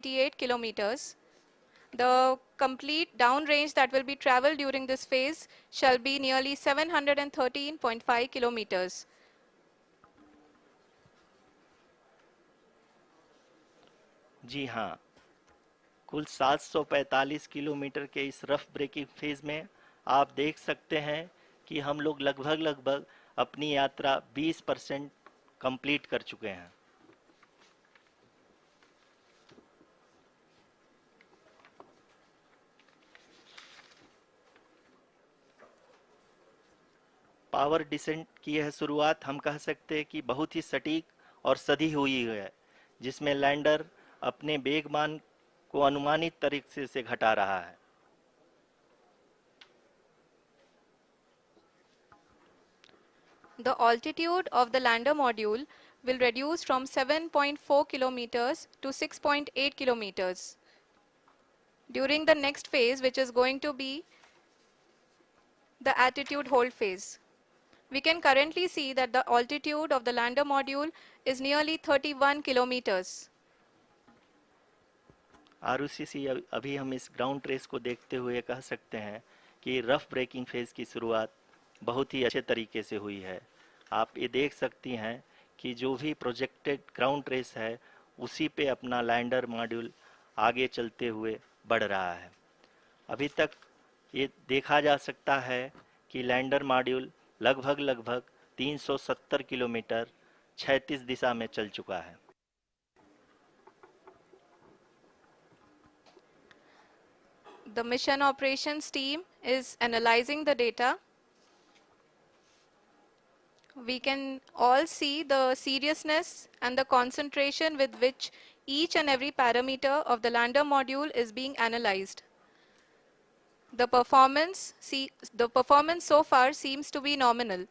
88 kilometers. The complete downrange that will be traveled during this phase shall be nearly 713.5 kilometers. जी हाँ, कुल 745 kilometre के इस rough breaking phase में आप देख सकते हैं कि हम लोग लगभग अपनी यात्रा 20% कंप्लीट कर चुके हैं। पावर डिसेंट की यह शुरुआत हम कह सकते हैं कि बहुत ही सटीक और सधी हुई है, जिसमें लैंडर अपने वेगमान को अनुमानित तरीके से घटा रहा है। The altitude of the lander module will reduce from 7.4 kilometers to 6.8 kilometers. During the next phase, which is going to be the attitude hold phase. We can currently see that the altitude of the lander module is nearly 31 kilometers. Arushi, अभी हम इस ground trace को देखते हुए कह सकते हैं कि रफ ब्रेकिंग फेज की शुरुआत बहुत ही अच्छे तरीके से हुई है। आप ये देख सकती हैं कि जो भी प्रोजेक्टेड ग्राउंड ट्रेस है उसी पे अपना लैंडर मॉड्यूल आगे चलते हुए बढ़ रहा है। अभी तक ये देखा जा सकता है कि लैंडर मॉड्यूल लगभग 370 किलोमीटर क्षैतिज दिशा में चल चुका है। The mission operations team is analyzing the data. We can all see the seriousness and the concentration with which each and every parameter of the lander module is being analyzed. The performance so far seems to be nominal.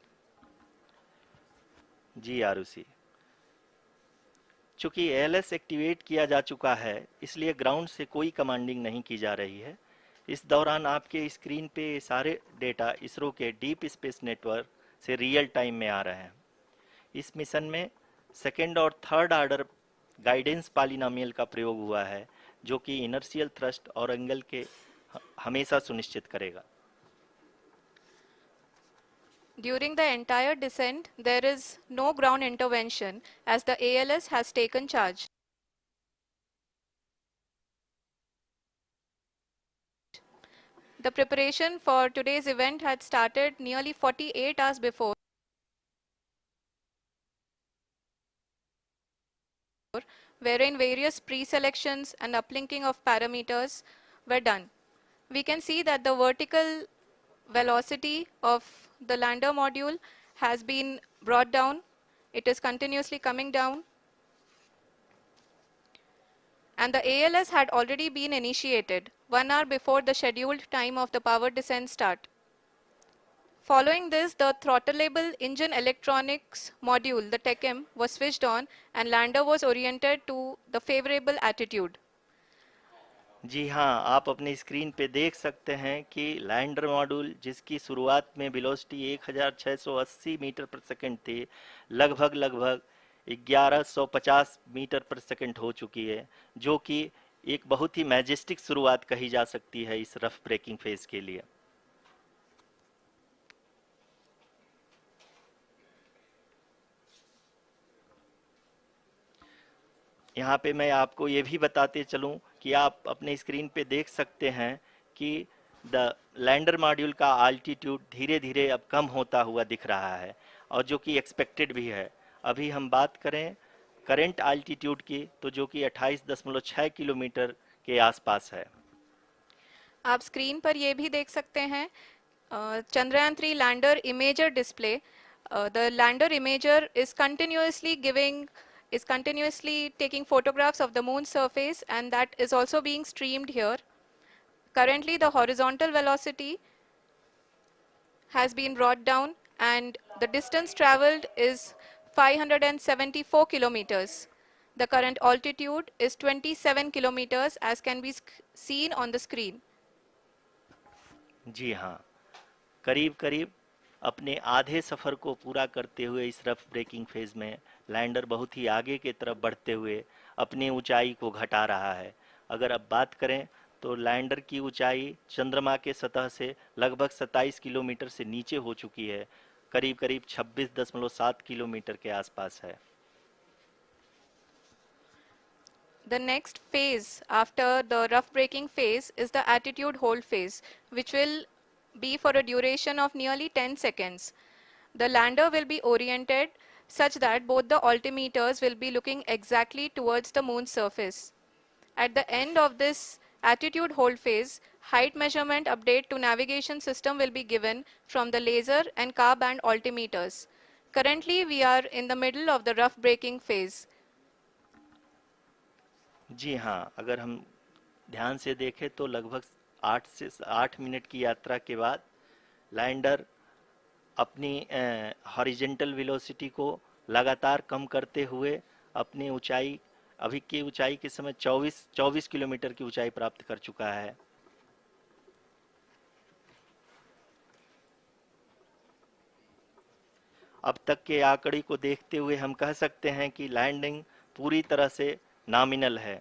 जी आरुषि, चूंकि ALS activate किया जा चुका है इसलिए ground से कोई commanding नहीं की जा रही है। इस दौरान आपके स्क्रीन पे सारे डेटा इसरो के डीप स्पेस नेटवर्क से रियल टाइम में आ रहे हैं। इस मिशन में सेकेंड और थर्ड ऑर्डर गाइडेंस पॉलिनोमियल का प्रयोग हुआ है, जो कि इनर्शियल थ्रस्ट और एंगल के हमेशा सुनिश्चित करेगा। During the entire descent, there is no ground intervention as the ALS has taken charge. The preparation for today's event had started nearly 48 hours before, wherein various pre-selections and uplinking of parameters were done. We can see that the vertical velocity of the lander module has been brought down. It is continuously coming down. And the ALS had already been initiated 1 hour before the scheduled time of the power descent start. Following this, the throttleable engine electronics module, the TECM, was switched on and lander was oriented to the favorable attitude. जी हाँ, आप अपने screen पे देख सकते हैं कि lander module जिसकी शुरुआत में वेलोसिटी 1680 मीटर पर सेकंड थी, लगभग 1150 मीटर पर सेकंड हो चुकी है, जो कि एक बहुत ही मैजेस्टिक शुरुआत कही जा सकती है इस रफ ब्रेकिंग फेज के लिए। यहाँ पे मैं आपको ये भी बताते चलूँ कि आप अपने स्क्रीन पे देख सकते हैं कि द लैंडर मॉड्यूल का आल्टीट्यूड धीरे धीरे अब कम होता हुआ दिख रहा है, और जो कि एक्सपेक्टेड भी है। अभी हम बात करें करंट आल्टीट्यूड की, तो जो कि 28.6 किलोमीटर के आसपास है। आप स्क्रीन पर ये भी देख सकते हैं Chandrayaan-3 lander imager display. The lander imager is continuously taking photographs of the moon's surface, and that is also being streamed here. Currently, the horizontal velocity has been brought down and the distance traveled is 574 kilometers. The current altitude is 27 kilometers as can be seen on the screen. जी हाँ, करीब अपने आधे सफ़र को पूरा करते हुए इस rough breaking phase में लैंडर बहुत ही आगे की तरफ बढ़ते हुए अपनी ऊंचाई को घटा रहा है। अगर अब बात करें तो लैंडर की ऊंचाई चंद्रमा के सतह से लगभग 27 किलोमीटर से नीचे हो चुकी है, करीब करीब 26.7 किलोमीटर के आसपास है। The next phase after the rough braking phase is the attitude hold phase, which will be for a duration of nearly 10 seconds. The lander will be oriented such that both the altimeters will be looking exactly towards the moon's surface. At the end of this attitude hold phase, height measurement update to navigation system will be given from the laser and car band altimeters. Currently, we are in the middle of the rough braking phase. जी हाँ, अगर हम ध्यान से देखें तो लगभग 8 की यात्रा के बाद लैंडर अपनी हॉरिजेंटल वेलोसिटी को लगातार कम करते हुए अपनी ऊंचाई, अभी की ऊंचाई के समय 24 किलोमीटर की ऊंचाई प्राप्त कर चुका है। अब तक के आंकड़े को देखते हुए हम कह सकते हैं कि लैंडिंग पूरी तरह से नॉमिनल है।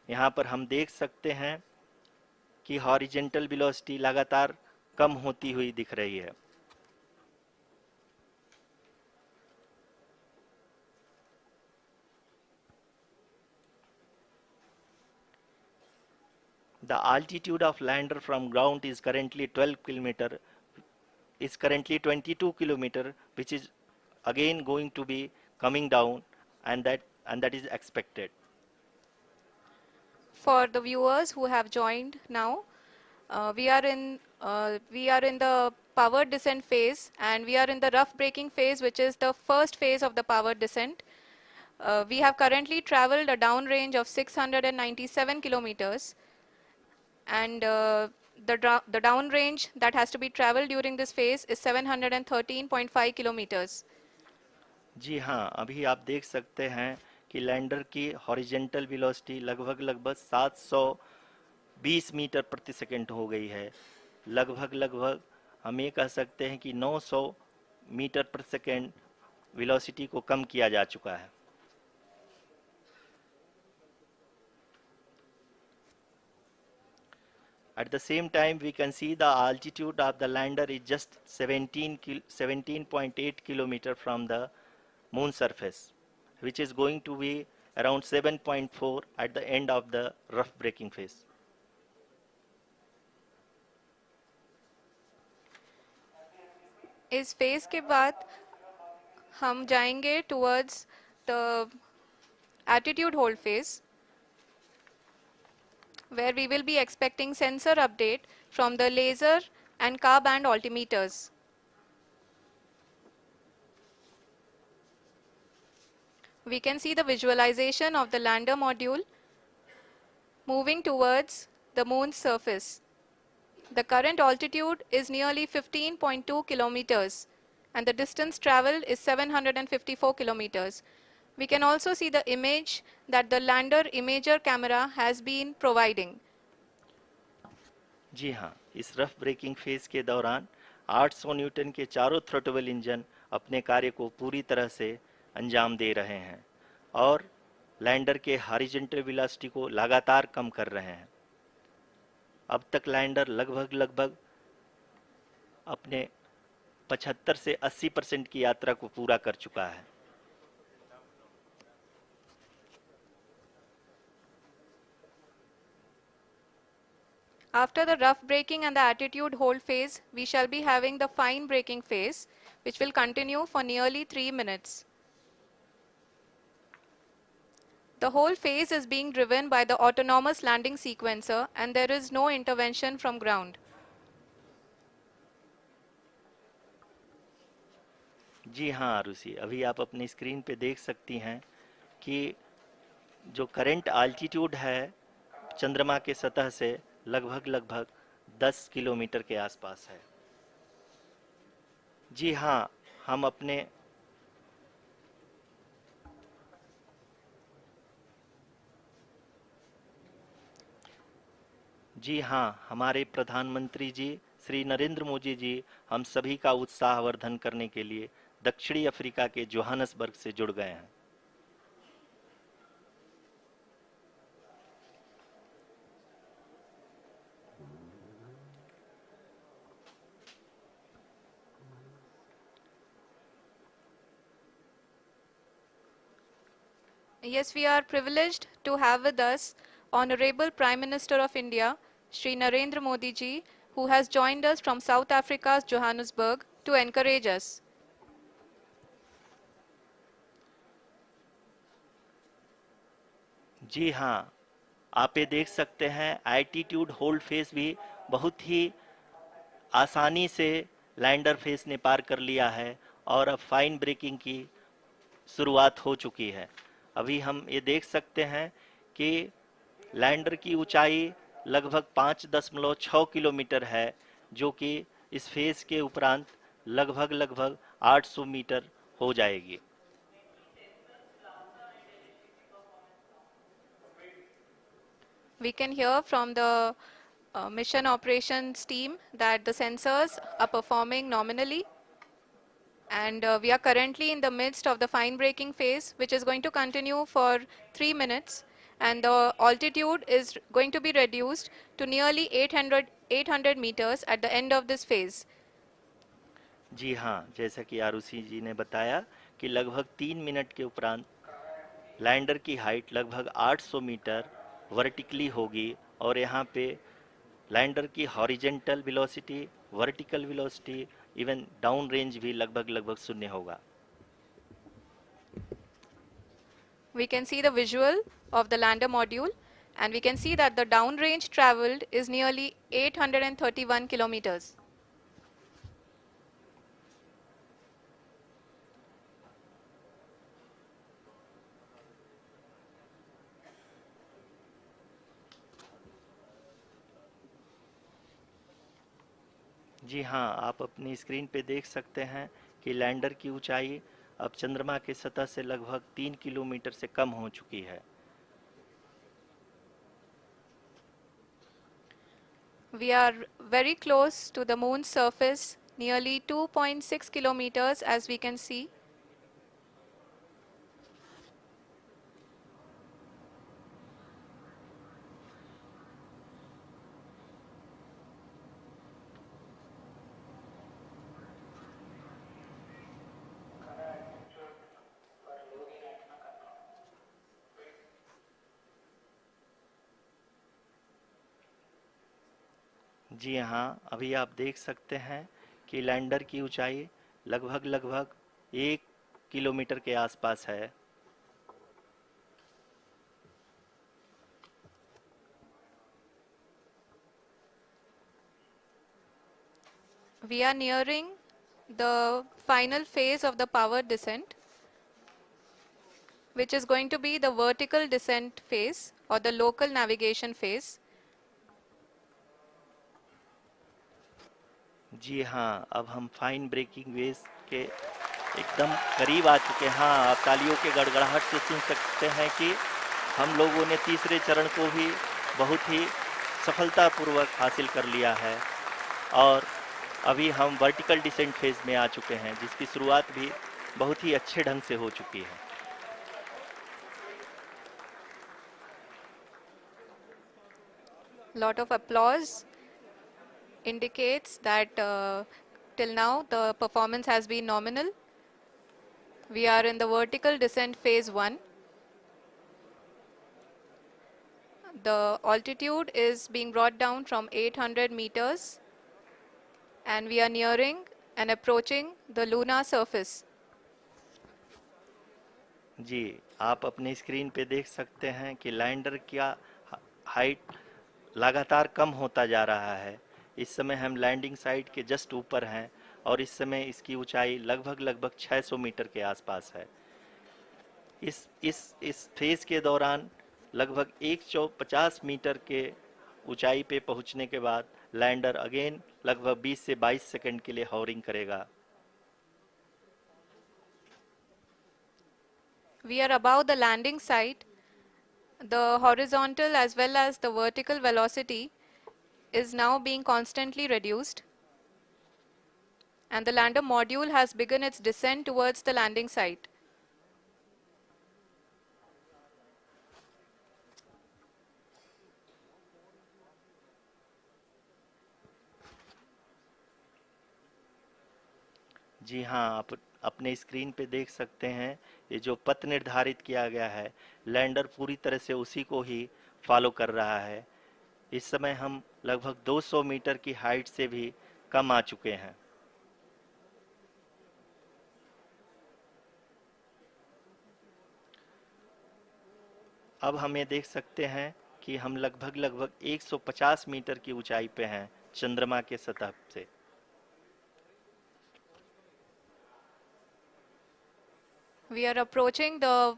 यहाँ पर हम देख सकते हैं कि हॉरिजेंटल वेलोसिटी लगातार कम होती हुई दिख रही है। The altitude of lander from ground is currently 12 kilometer, is currently 22 kilometer, which is again going to be coming down, and that is expected. For the viewers who have joined now, we are in the power descent phase, and we are in the rough braking phase, which is the first phase of the power descent. We have currently traveled a downrange of 697 kilometers, and the downrange that has to be traveled during this phase is 713.5 kilometers. जी हाँ, अभी आप देख सकते हैं कि lander की horizontal velocity लगभग 720 metre प्रति सेकंड हो गई है। लगभग हम ये कह सकते हैं कि 900 मीटर प्रति सेकंड वेलोसिटी को कम किया जा चुका है। At the same time, we can see the altitude of the lander is just 17.8 kilometer from the moon surface, which is going to be around 7.4 at the end of the rough braking phase. इस phase के बाद हम जाएंगे towards the attitude hold phase, where we will be expecting sensor update from the laser and car band altimeters. We can see the visualization of the lander module moving towards the moon's surface. The current altitude is nearly 15.2 kilometers, and the distance traveled is 754 kilometers. We can also see the image that the lander imager camera has been providing. जी हाँ, इस rough breaking phase के दौरान 800 Newton के चारों throttle engine अपने कार्य को पूरी तरह से अंजाम दे रहे हैं और लैंडर के हॉरिजॉन्टल वेलोसिटी को लगातार कम कर रहे हैं। अब तक लैंडर लगभग अपने 75 से 80% की यात्रा को पूरा कर चुका है। After the rough braking and the attitude hold phase, we shall be having the fine braking phase, which will continue for nearly 3 minutes. The whole phase is being driven by the autonomous landing sequencer, and there is no intervention from ground. जी हाँ आरुषि, अभी आप अपनी screen पे देख सकती हैं कि जो करंट आल्टीट्यूड है चंद्रमा के सतह से लगभग 10 किलोमीटर के आसपास है। जी हाँ, हम अपने जी हाँ, हमारे प्रधानमंत्री जी श्री नरेंद्र मोदी जी हम सभी का उत्साहवर्धन करने के लिए दक्षिणी अफ्रीका के जोहानसबर्ग से जुड़ गए हैं। Yes, we are privileged to have with us Honorable Prime Minister of India, Shri Narendra Modi ji, who has joined us from South Africa's Johannesburg to encourage us. जी हाँ, आप ये देख सकते हैं एल्टीट्यूड होल्ड फेस भी बहुत ही आसानी से लैंडर फेस ने पार कर लिया है और अब फाइन ब्रेकिंग की शुरुआत हो चुकी है। अभी हम ये देख सकते हैं कि लैंडर की ऊंचाई लगभग 5.6 किलोमीटर है, जो कि इस फेज के उपरांत लगभग लगभग 800 मीटर हो जाएगी। We can hear from the mission operations team that the sensors are performing nominally, and we are currently in the midst of the fine braking phase, which is going to continue for 3 minutes, and the altitude is going to be reduced to nearly 800 meters at the end of this phase. जी हाँ, जैसा कि आरुषि जी ने बताया कि लगभग 3 minute के उपरांत lander की हाइट लगभग 800 मीटर वर्टिकली होगी और यहाँ पे लैंडर की horizontal velocity, vertical velocity, even down range भी लगभग लगभग शून्य होगा। We can see the visual of the lander module, and we can see that the downrange traveled is nearly 831 kilometers. जी हाँ, आप अपनी स्क्रीन पे देख सकते हैं कि लैंडर की ऊंचाई अब चंद्रमा की सतह से लगभग 3 किलोमीटर से कम हो चुकी है। We are very close to the moon's surface, nearly 2.6 kilometers as we can see. जी हाँ, अभी आप देख सकते हैं कि लैंडर की ऊंचाई लगभग लगभग 1 किलोमीटर के आसपास है। We are nearing the final phase of the power descent, which is going to be the vertical descent phase or the local navigation phase. जी हाँ, अब हम फाइन ब्रेकिंग वेव के एकदम करीब आ चुके हैं। हाँ, आप तालियों के गड़गड़ाहट से सुन सकते हैं कि हम लोगों ने तीसरे चरण को भी बहुत ही सफलतापूर्वक हासिल कर लिया है और अभी हम वर्टिकल डिसेंट फेज में आ चुके हैं, जिसकी शुरुआत भी बहुत ही अच्छे ढंग से हो चुकी है। Lot of applause indicates that till now the performance has been nominal. We are in the vertical descent phase 1. The altitude is being brought down from 800 meters, and we are nearing and approaching the lunar surface. जी, आप अपनी screen पे देख सकते हैं कि lander का height लगातार कम होता जा रहा है। इस समय हम लैंडिंग साइट के जस्ट ऊपर हैं और इस समय इसकी ऊंचाई लगभग लगभग 600 मीटर के आसपास है। इस फेज के दौरान लगभग 150 मीटर के ऊंचाई पे पहुंचने के बाद लैंडर अगेन लगभग 20 से 22 सेकंड के लिए हॉवरिंग करेगा। We are above the landing site. The horizontal as well as the vertical velocity is now being constantly reduced, and the lander module has begun its descent towards the landing site. जी हाँ, अपने screen पे देख सकते हैं, ये जो पथ निर्धारित किया गया है, लैंडर पूरी तरह से उसी को ही फॉलो कर रहा है। इस समय हम लगभग 200 मीटर की हाइट से भी कम आ चुके हैं। अब हम ये देख सकते हैं कि हम लगभग 150 मीटर की ऊंचाई पे हैं चंद्रमा के सतह से। We are approaching the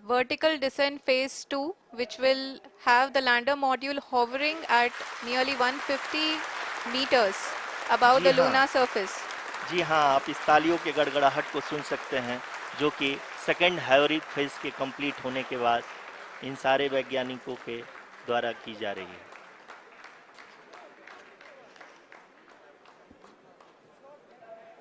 vertical descent phase 2, which will have the lander module hovering at nearly 150 meters above ji the हाँ, lunar surface. जी हाँ, आप इस तालियों के गड़गड़ाहट को सुन सकते हैं, जो कि सेकेंड हाइब्रिड फेज के कंप्लीट होने के बाद इन सारे वैज्ञानिकों के द्वारा की जा रही है।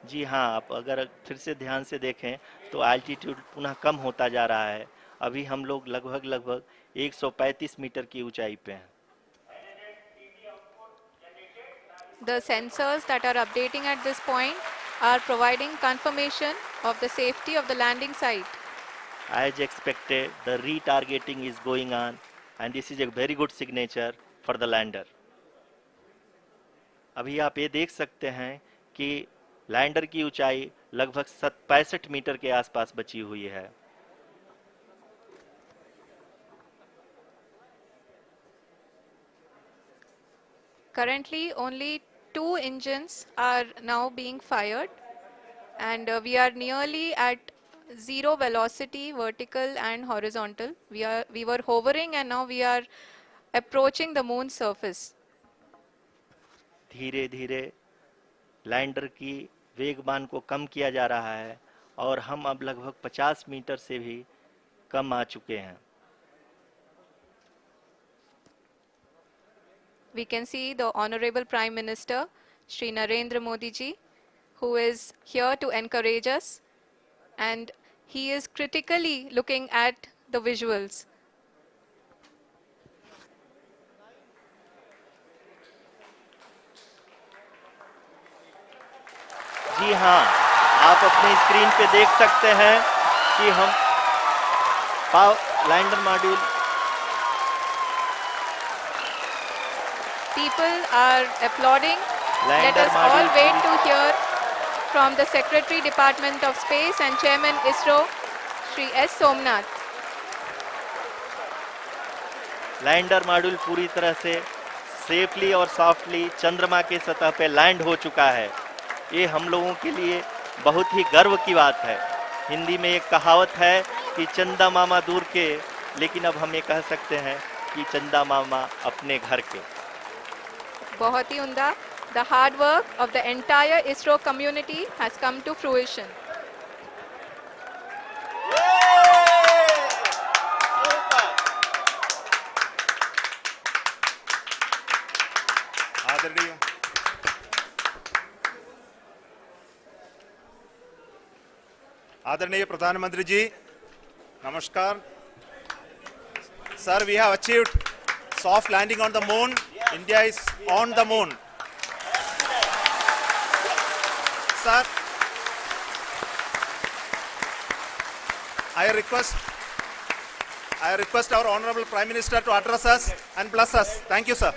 जी हाँ, आप अगर फिर से ध्यान से देखें तो एल्टीट्यूड पुनः कम होता जा रहा है। अभी हम लोग लगभग 135 मीटर की ऊंचाई पे हैं। The sensors that are updating at this point are providing confirmation of the safety of the landing site. As expected, the retargeting is going on, and this is a very good signature for the lander. अभी आप ये देख सकते हैं कि lander की ऊंचाई लगभग 65 मीटर के आसपास बची हुई है। Currently, only 2 engines are now being fired, and we are nearly at zero velocity, vertical and horizontal. We were hovering, and now we are approaching the moon's surface. धीरे धीरे लैंडर की वेगमान को कम किया जा रहा है और हम अब लगभग 50 मीटर से भी कम आ चुके हैं। We can see the Honorable Prime Minister, Shri Narendra Modi ji, who is here to encourage us, and he is critically looking at the visuals. जी हाँ, आप अपने स्क्रीन पे देख सकते हैं कि हम lander module People are applauding. Let lander us all module wait to hear from the Secretary Department of Space and Chairman ISRO, Shri S. Somnath. Lander module पूरी तरह से सेफली और सॉफ्टली चंद्रमा के सतह पे लैंड हो चुका है। ये हम लोगों के लिए बहुत ही गर्व की बात है। हिंदी में एक कहावत है कि चंदा मामा दूर के, लेकिन अब हम ये कह सकते हैं कि चंदा मामा अपने घर के। बहुत ही उम्दा. The hard work of the entire ISRO community has come to fruition. आदरणीय आदरणीय प्रधानमंत्री जी, नमस्कार. Sir, we have achieved soft landing on the moon. India is on the moon. Sir, I request our Honorable Prime Minister to address us and bless us. Thank you, sir.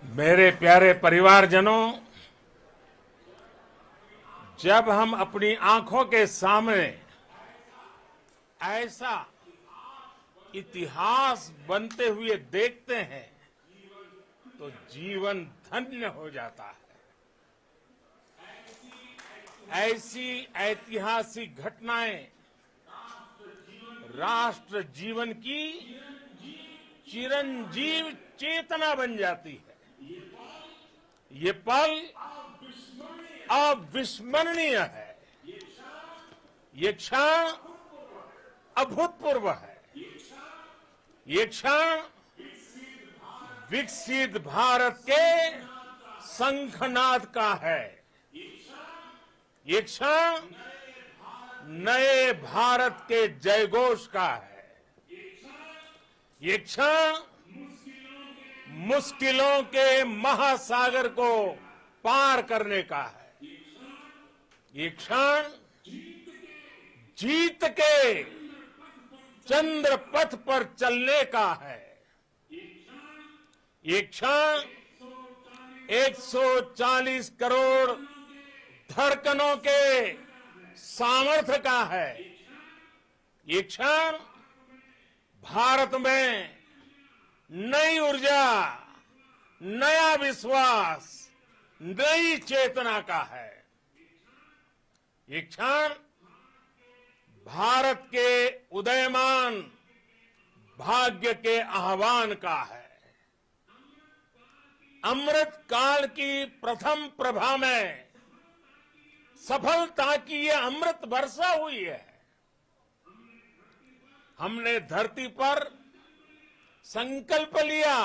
मेरे प्यारे परिवारजनों, जब हम अपनी आंखों के सामने ऐसा इतिहास बनते हुए देखते हैं तो जीवन धन्य हो जाता है। ऐसी ऐतिहासिक घटनाएं राष्ट्र जीवन की चिरंजीव चेतना बन जाती है। ये पल अविस्मरणीय है। ये क्षण अभूतपूर्व है। ये क्षण विकसित भारत के शंखनाद का है। ये क्षण नए भारत के जयघोष का है। ये क्षण मुश्किलों के महासागर को पार करने का है। ये क्षण जीत के चंद्र पथ पर चलने का है। ये क्षण 140 करोड़ धड़कनों के सामर्थ्य का है। ये क्षण भारत में नई ऊर्जा, नया विश्वास, नई चेतना का है। ये क्षण भारत के उदयमान भाग्य के आह्वान का है। अमृत काल की प्रथम प्रभा में सफलता की ये अमृत वर्षा हुई है। हमने धरती पर संकल्प लिया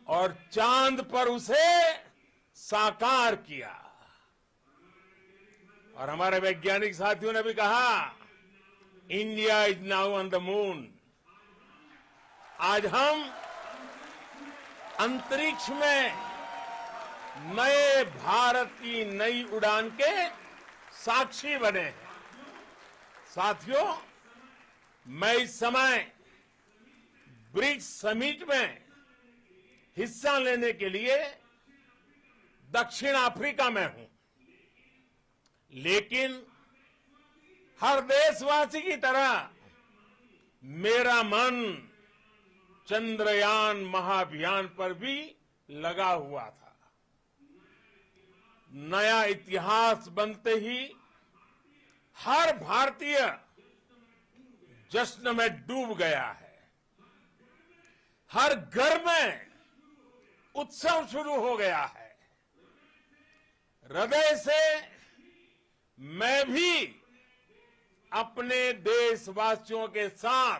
और चांद पर उसे साकार किया। और हमारे वैज्ञानिक साथियों ने भी कहा, India is now on the moon. आज हम अंतरिक्ष में नए भारत की नई उड़ान के साक्षी बने हैं। साथियों, मैं इस समय ब्रिक्स समिट में हिस्सा लेने के लिए दक्षिण अफ्रीका में हूं, लेकिन हर देशवासी की तरह मेरा मन चंद्रयान महाअभियान पर भी लगा हुआ था। नया इतिहास बनते ही हर भारतीय जश्न में डूब गया है। हर घर में उत्सव शुरू हो गया है। हृदय से मैं भी अपने देशवासियों के साथ,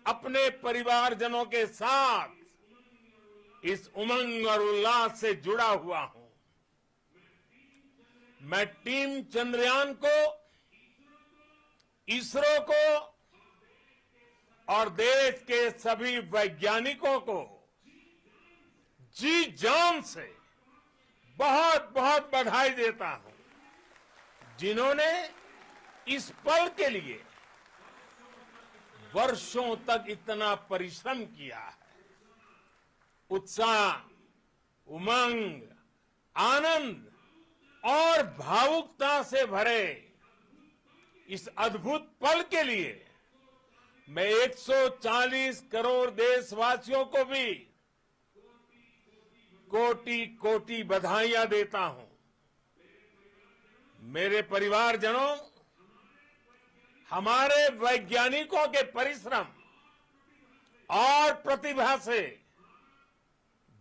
अपने परिवारजनों के साथ इस उमंग और उल्लास से जुड़ा हुआ हूं। मैं टीम चंद्रयान को, इसरो को और देश के सभी वैज्ञानिकों को जी जान से बहुत बहुत बधाई देता हूं, जिन्होंने इस पल के लिए वर्षों तक इतना परिश्रम किया है। उत्साह, उमंग, आनंद और भावुकता से भरे इस अद्भुत पल के लिए मैं 140 करोड़ देशवासियों को भी कोटि कोटि बधाइयां देता हूं। मेरे परिवारजनों, हमारे वैज्ञानिकों के परिश्रम और प्रतिभा से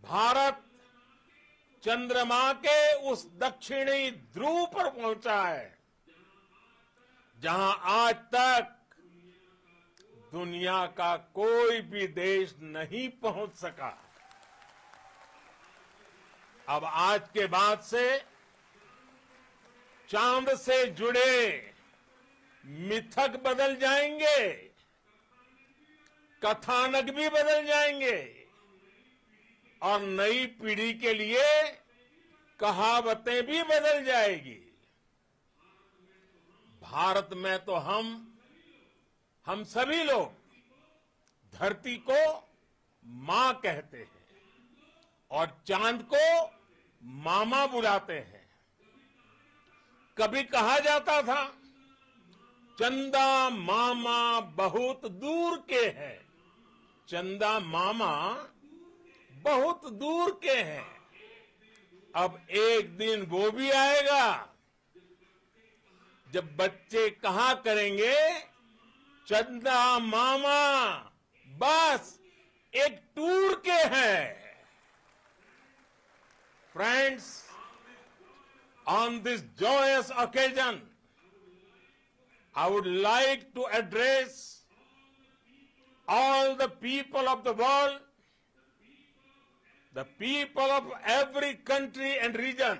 भारत चंद्रमा के उस दक्षिणी ध्रुव पर पहुंचा है, जहां आज तक दुनिया का कोई भी देश नहीं पहुंच सका। अब आज के बाद से चांद से जुड़े मिथक बदल जाएंगे, कथानक भी बदल जाएंगे और नई पीढ़ी के लिए कहावतें भी बदल जाएगी। भारत में तो हम सभी लोग धरती को मां कहते हैं और चांद को मामा बुलाते हैं। कभी कहा जाता था, चंदा मामा बहुत दूर के हैं। चंदा मामा बहुत दूर के हैं। अब एक दिन वो भी आएगा जब बच्चे कहा करेंगे, चंदा मामा बस एक टूर के हैं। Friends, on this joyous occasion, I would like to address all the people of the world, the people of every country and region.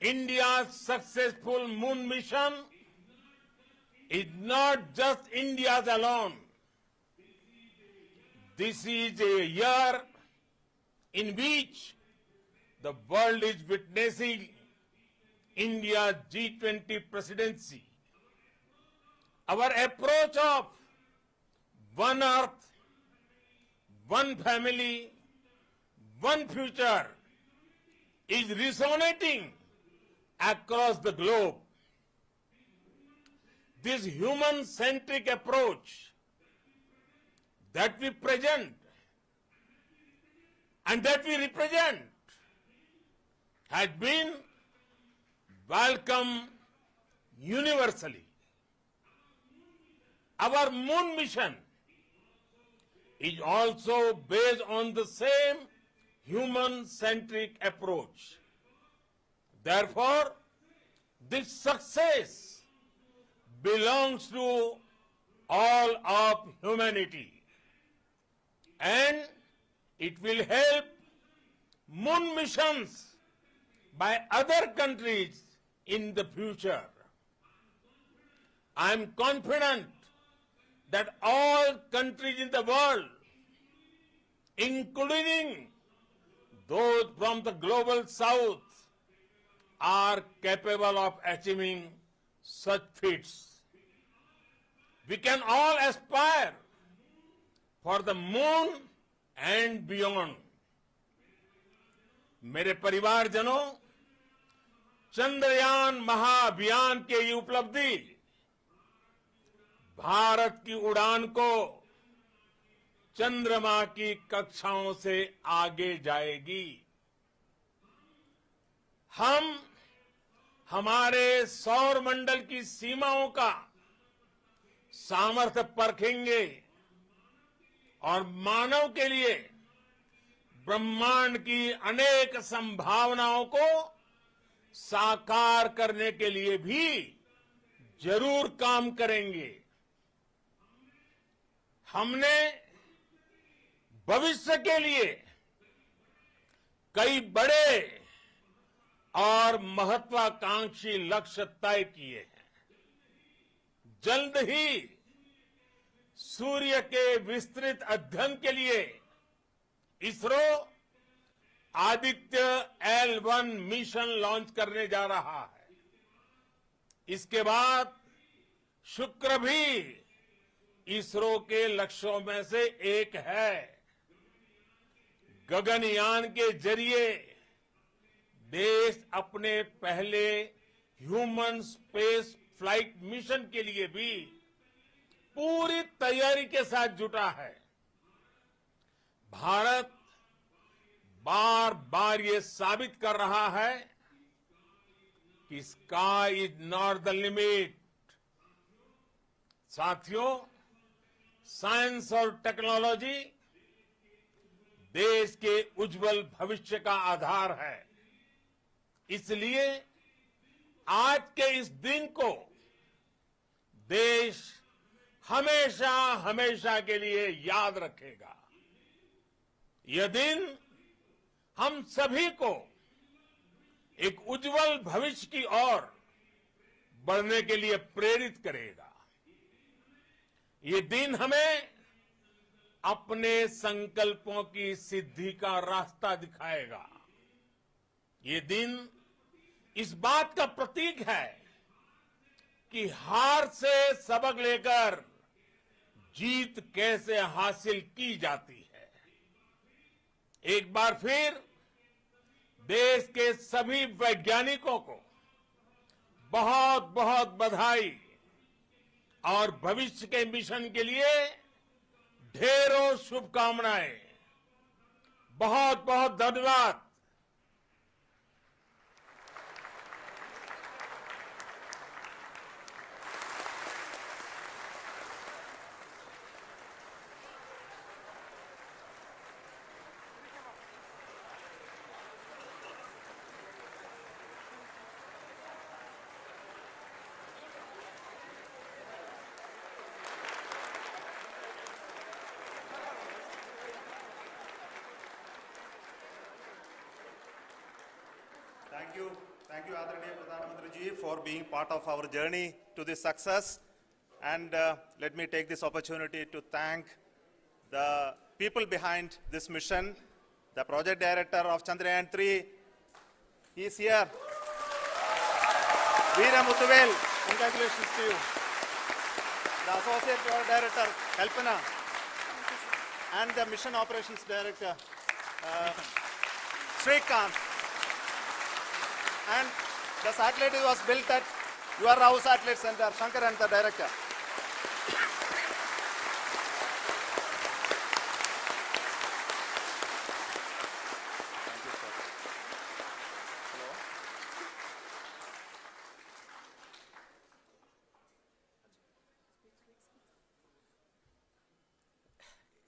India's successful moon mission is not just India's alone. This is a year in which the world is witnessing India's G20 presidency. Our approach of one earth, one family, one future is resonating across the globe. This human-centric approach that we present and that we represent has been welcomed universally. Our moon mission is also based on the same human-centric approach. Therefore, this success belongs to all of humanity, and it will help moon missions by other countries in the future. I am confident that all countries in the world, including those from the global south, are capable of achieving such feats. We can all aspire for the moon and beyond. मेरे परिवारजनों, चंद्रयान महाअभियान के ये उपलब्धि भारत की उड़ान को चंद्रमा की कक्षाओं से आगे जाएगी। हम हमारे सौर मंडल की सीमाओं का सामर्थ्य परखेंगे और मानव के लिए ब्रह्मांड की अनेक संभावनाओं को साकार करने के लिए भी जरूर काम करेंगे। हमने भविष्य के लिए कई बड़े और महत्वाकांक्षी लक्ष्य तय किए हैं। जल्द ही सूर्य के विस्तृत अध्ययन के लिए ISRO Aditya L1 mission launch करने जा रहा है। इसके बाद शुक्र भी इसरो के लक्ष्यों में से एक है। गगनयान के जरिए देश अपने पहले ह्यूमन स्पेस फ्लाइट मिशन के लिए भी पूरी तैयारी के साथ जुटा है। भारत बार बार ये साबित कर रहा है कि sky is not the limit. साथियों, साइंस और टेक्नोलॉजी देश के उज्जवल भविष्य का आधार है। इसलिए आज के इस दिन को देश हमेशा हमेशा के लिए याद रखेगा। यह दिन हम सभी को एक उज्जवल भविष्य की ओर बढ़ने के लिए प्रेरित करेगा। ये दिन हमें अपने संकल्पों की सिद्धि का रास्ता दिखाएगा। ये दिन इस बात का प्रतीक है कि हार से सबक लेकर जीत कैसे हासिल की जाती है। एक बार फिर देश के सभी वैज्ञानिकों को बहुत बहुत बधाई और भविष्य के मिशन के लिए ढेरों शुभकामनाएं। बहुत बहुत धन्यवाद। Thank you, Adaraniya Pradhan Mantri ji, for being part of our journey to this success. And let me take this opportunity to thank the people behind this mission. The project director of Chandrayaan-3 is here. Veera Muthuvel, congratulations to you. The associate project director, Kalpana, and the mission operations director, Srikanth. And the satellite was built at your Rao Satellite Center, Shankaran, the director.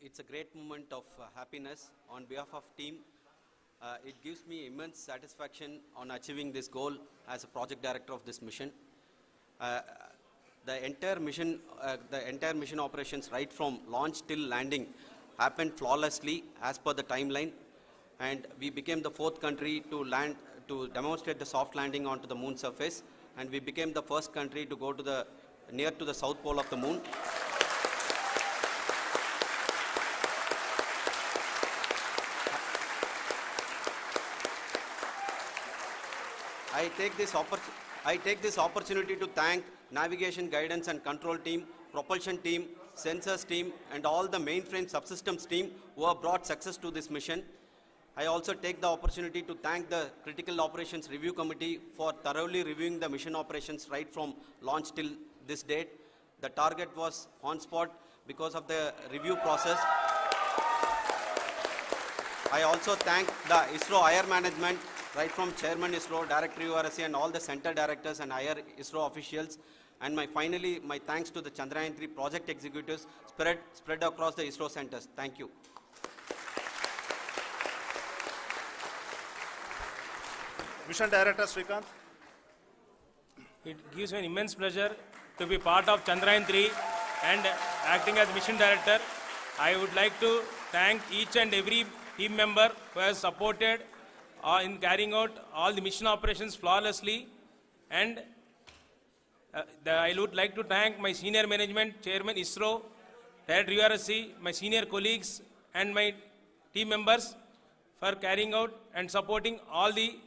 It's a great moment of happiness on behalf of team. It gives me immense satisfaction on achieving this goal as a project director of this mission. The entire mission operations right from launch till landing happened flawlessly as per the timeline, and we became the 4th country to demonstrate the soft landing onto the moon surface, and we became the first country to go to near to the south pole of the moon. I take this opportunity to thank navigation, guidance and control team, propulsion team, sensors team and all the mainframe subsystems team who have brought success to this mission. I also take the opportunity to thank the Critical Operations Review Committee for thoroughly reviewing the mission operations right from launch till this date. The target was on spot because of the review process. I also thank the ISRO higher management, right from Chairman ISRO, Director URSC and all the center directors and higher ISRO officials. And finally, my thanks to the Chandrayaan-3 project executives spread across the ISRO centers. Thank you. Mission Director Srikanth. It gives me an immense pleasure to be part of Chandrayaan-3 and acting as Mission Director. I would like to thank each and every team member who has supported in carrying out all the mission operations flawlessly. And I would like to thank my senior management, Chairman ISRO, Director URSC, my senior colleagues and my team members for carrying out and supporting all the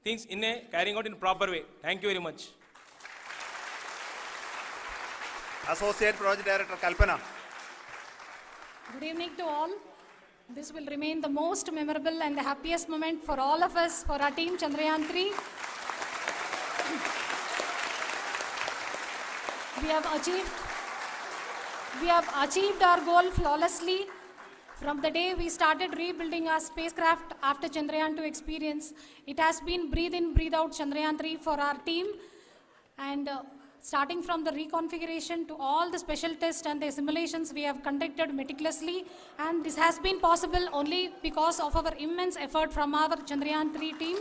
things carrying out in a proper way. Thank you very much. Associate Project Director Kalpana. Good evening to all. This will remain the most memorable and the happiest moment for all of us, for our team Chandrayaan-3. We have achieved our goal flawlessly. From the day we started rebuilding our spacecraft after Chandrayaan-2 experience, it has been breathe in, breathe out Chandrayaan-3 for our team. And starting from the reconfiguration to all the special tests and the simulations we have conducted meticulously, and this has been possible only because of our immense effort from our Chandrayaan-3 team,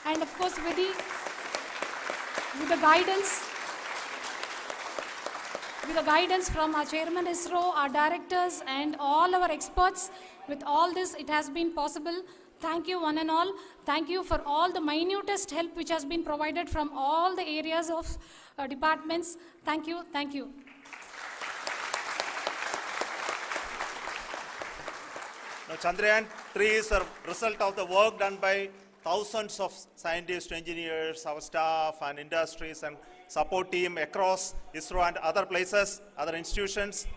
and of course with the guidance from our Chairman ISRO, our directors and all our experts. With all this, it has been possible. Thank you one and all. Thank you for all the minutest help which has been provided from all the areas of departments. Thank you. Thank you. Now, Chandrayaan-3 is a result of the work done by thousands of scientists, engineers, our staff and industries and support team across ISRO and other places, other institutions.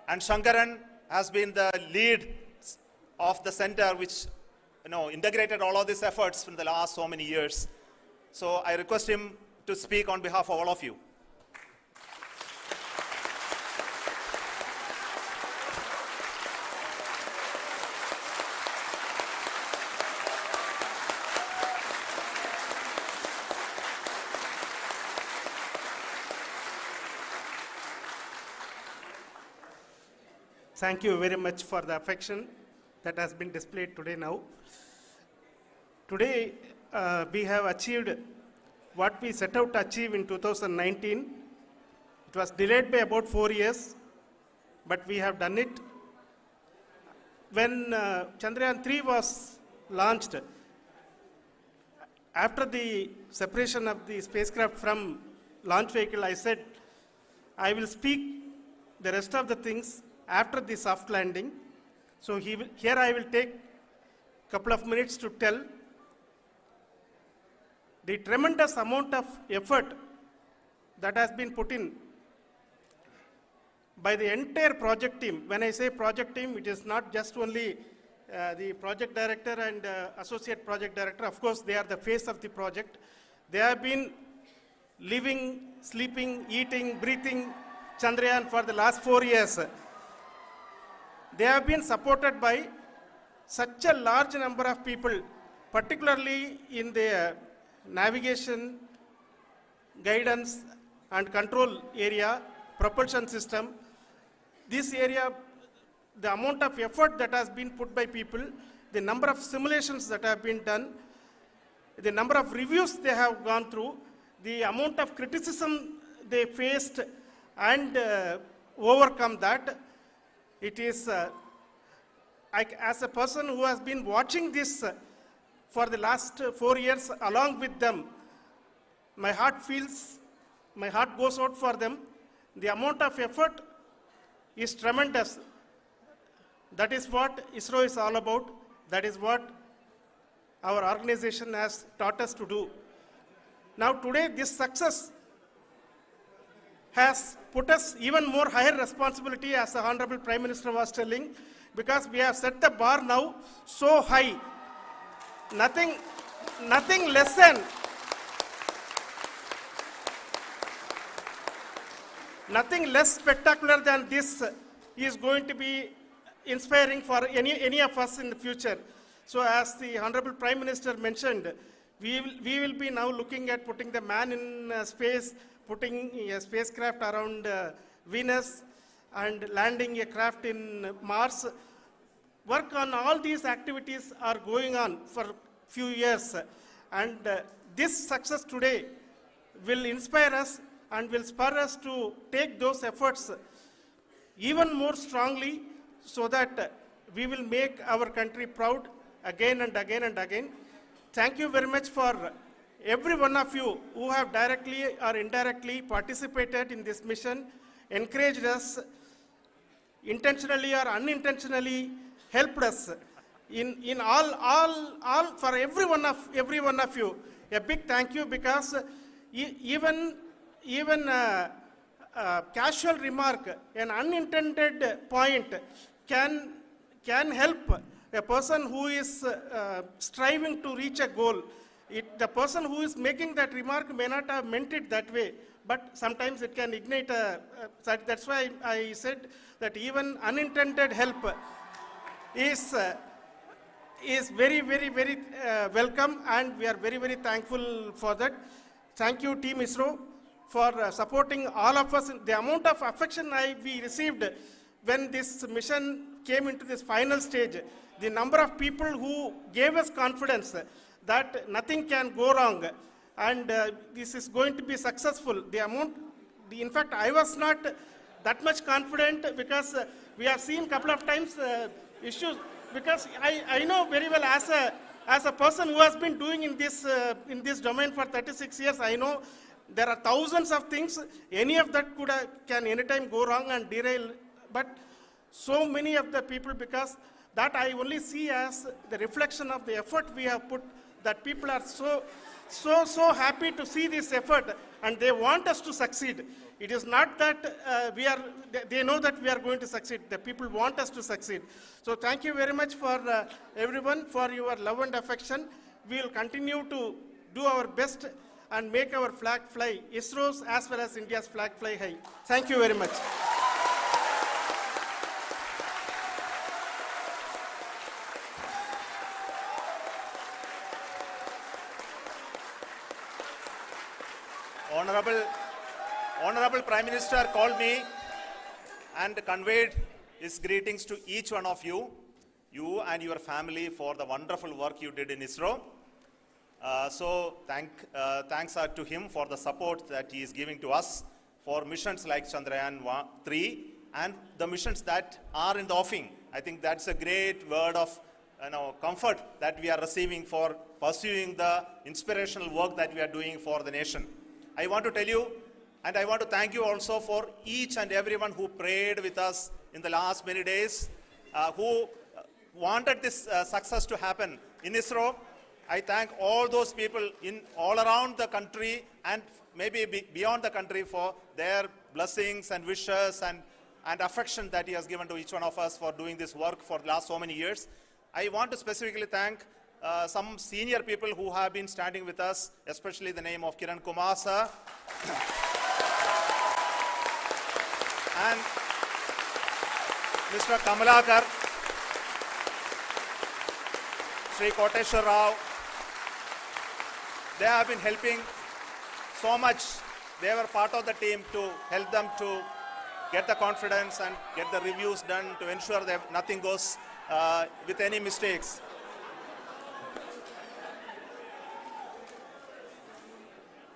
And Shankaran has been the lead of the center which integrated all of these efforts in the last so many years. So I request him to speak on behalf of all of you. Thank you very much for the affection that has been displayed today now. Today, we have achieved what we set out to achieve in 2019. It was delayed by about 4 years, but we have done it. When Chandrayaan-3 was launched, after the separation of the spacecraft from launch vehicle, I said, I will speak the rest of the things after the soft landing. So here I will take a couple of minutes to tell the tremendous amount of effort that has been put in by the entire project team. When I say project team, it is not just only the project director and associate project director. Of course, they are the face of the project. They have been living, sleeping, eating, breathing Chandrayaan for the last 4 years. They have been supported by such a large number of people, particularly in the navigation, guidance and control area, propulsion system. This area, the amount of effort that has been put by people, the number of simulations that have been done, the number of reviews they have gone through, the amount of criticism they faced and overcome that. It is, as a person who has been watching this for the last 4 years along with them, my heart goes out for them. The amount of effort is tremendous. That is what ISRO is all about. That is what our organization has taught us to do. Now today, this success has put us even more higher responsibility, as the Honorable Prime Minister was telling, because we have set the bar now so high. Nothing less than nothing less spectacular than this is going to be inspiring for any of us in the future. So as the Honorable Prime Minister mentioned, we will be now looking at putting the man in space, putting a spacecraft around Venus and landing a craft in Mars. Work on all these activities are going on for few years. And this success today will inspire us and will spur us to take those efforts even more strongly, so that we will make our country proud again and again and again. Thank you very much for every one of you who have directly or indirectly participated in this mission, encouraged us, intentionally or unintentionally helped us in all for every one of you. A big thank you, because even casual remark, an unintended point can help a person who is striving to reach a goal. The person who is making that remark may not have meant it that way, but sometimes it can ignite that's why I said that even unintended help is very, very, very welcome, and we are very, very thankful for that. Thank you, Team ISRO, for supporting all of us. The amount of affection we received when this mission came into this final stage, the number of people who gave us confidence that nothing can go wrong and this is going to be successful. In fact, I was not that much confident, because we have seen a couple of times issues, because I know very well as a person who has been doing in this domain for 36 years, I know there are thousands of things. Any of that can anytime go wrong and derail. But so many of the people, because that I only see as the reflection of the effort we have put, that people are so happy to see this effort and they want us to succeed. It is not that they know that we are going to succeed. The people want us to succeed. So thank you very much for everyone for your love and affection. We will continue to do our best and make our flag fly, ISRO's as well as India's flag fly high. Thank you very much. Honorable Prime Minister called me and conveyed his greetings to each one of you and your family, for the wonderful work you did in ISRO. So thanks are to him for the support that he is giving to us for missions like Chandrayaan-3 and the missions that are in the offing. I think that's a great word of comfort that we are receiving for pursuing the inspirational work that we are doing for the nation. I want to tell you, and I want to thank you also for each and everyone who prayed with us in the last many days, who wanted this success to happen in ISRO. I thank all those people in all around the country and maybe beyond the country for their blessings and wishes and affection that he has given to each one of us for doing this work for the last so many years. I want to specifically thank some senior people who have been standing with us, especially the name of Kiran Kumar sir and Mr. Kamalakar, Sri Koteshwar Rao. They have been helping so much. They were part of the team to help them to get the confidence and get the reviews done to ensure that nothing goes with any mistakes.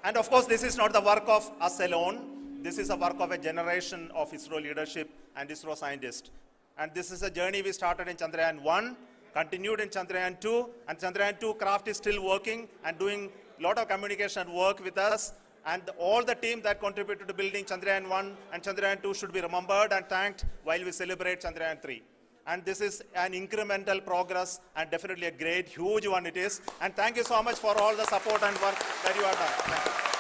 And of course, this is not the work of us alone. This is a work of a generation of ISRO leadership and ISRO scientists. And this is a journey we started in Chandrayaan-1, continued in Chandrayaan-2, and Chandrayaan-2 craft is still working and doing a lot of communication work with us. And all the team that contributed to building Chandrayaan-1 and Chandrayaan-2 should be remembered and thanked while we celebrate Chandrayaan-3. And this is an incremental progress and definitely a great, huge one it is. And thank you so much for all the support and work that you have done. Thank you.